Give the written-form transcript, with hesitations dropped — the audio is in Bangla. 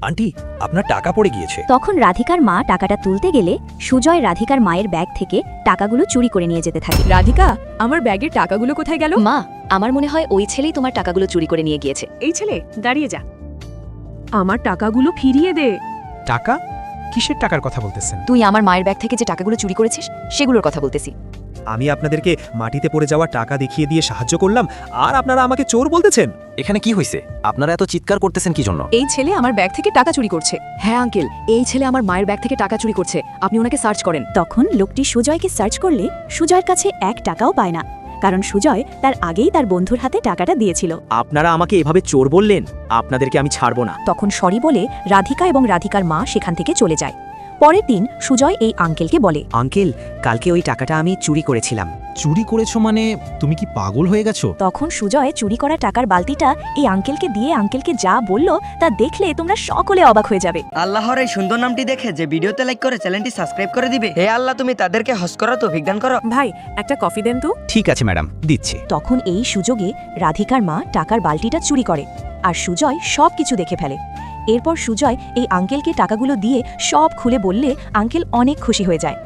আন্টি আপনার টাকা পড়ে গিয়েছে। তখন রাধিকার মা টাকাটা তুলতে গেলে সুজয় রাধিকার মায়ের ব্যাগ থেকে টাকাগুলো চুরি করে নিয়ে যেতে থাকে। রাধিকা, আমার ব্যাগের টাকাগুলো কোথায় গেল? মা, আমার মনে হয় ওই ছেলেই তোমার টাকাগুলো চুরি করে নিয়ে গিয়েছে। এই ছেলে, দাঁড়িয়ে যা। আমার টাকাগুলো ফিরিয়ে দে। টাকা? কিসের টাকার কথা বলতেছেন? তুই আমার মায়ের ব্যাগ থেকে যে টাকাগুলো চুরি করেছিস সেগুলোর কথা বলতেছি। আমি আপনাদেরকে মাটিতে পড়ে যাওয়া টাকা দেখিয়ে দিয়ে সাহায্য করলাম, আর আপনারা আমাকে চোর বলতেছেন? এখানে কি হয়েছে? আপনারা এত চিৎকার করতেছেন কি জন্য? এই ছেলে আমার ব্যাগ থেকে টাকা চুরি করছে। হ্যাঁ আঙ্কেল, এই ছেলে আমার মায়ের ব্যাগ থেকে টাকা চুরি করছে। আপনি ওনাকে সার্চ করেন। তখন লোকটি সুজয়কে সার্চ করলে সুজয়ের কাছে 1 টাকাও পায় না, কারণ সুজয় তার আগেই তার বন্ধুর হাতে টাকাটা দিয়েছিল। আপনারা আমাকে এভাবে চোর বললেন, আপনাদেরকে আমি ছাড়বো না। তখন সরি বলে রাধিকা এবং রাধিকার মা সেখান থেকে চলে যায়। পরের দিন সুজয় এই আঙ্কেলকে বলে, আঙ্কেল, কালকে ওই টাকাটা আমি চুরি করেছিলাম। চুরি করেছো মানে? তুমি কি পাগল হয়ে গেছো? তখন সুজয় চুরি করা টাকার বালতিটা এই আঙ্কেলকে দিয়ে আঙ্কেলকে যা বলল তা দেখলে তোমরা সকলে অবাক হয়ে যাবে। আল্লাহর এই সুন্দর নামটি দেখে যে ভিডিওতে লাইক করে চ্যানেলটি সাবস্ক্রাইব করে দিবে। হে আল্লাহ, তুমি তাদেরকে হজ করা তৌফিক দান করো। ভাই, একটা কফি দেন তো। ঠিক আছে ম্যাডাম, দিচ্ছি। তখন এই সুযোগে রাধিকার মা টাকার বালতিটা চুরি করে, আর সুজয় সব কিছু দেখে ফেলে। এরপর সুজয় এই আঙ্কেলকে টাকাগুলো দিয়ে সব খুলে বললে আঙ্কেল অনেক খুশি হয়ে যায়।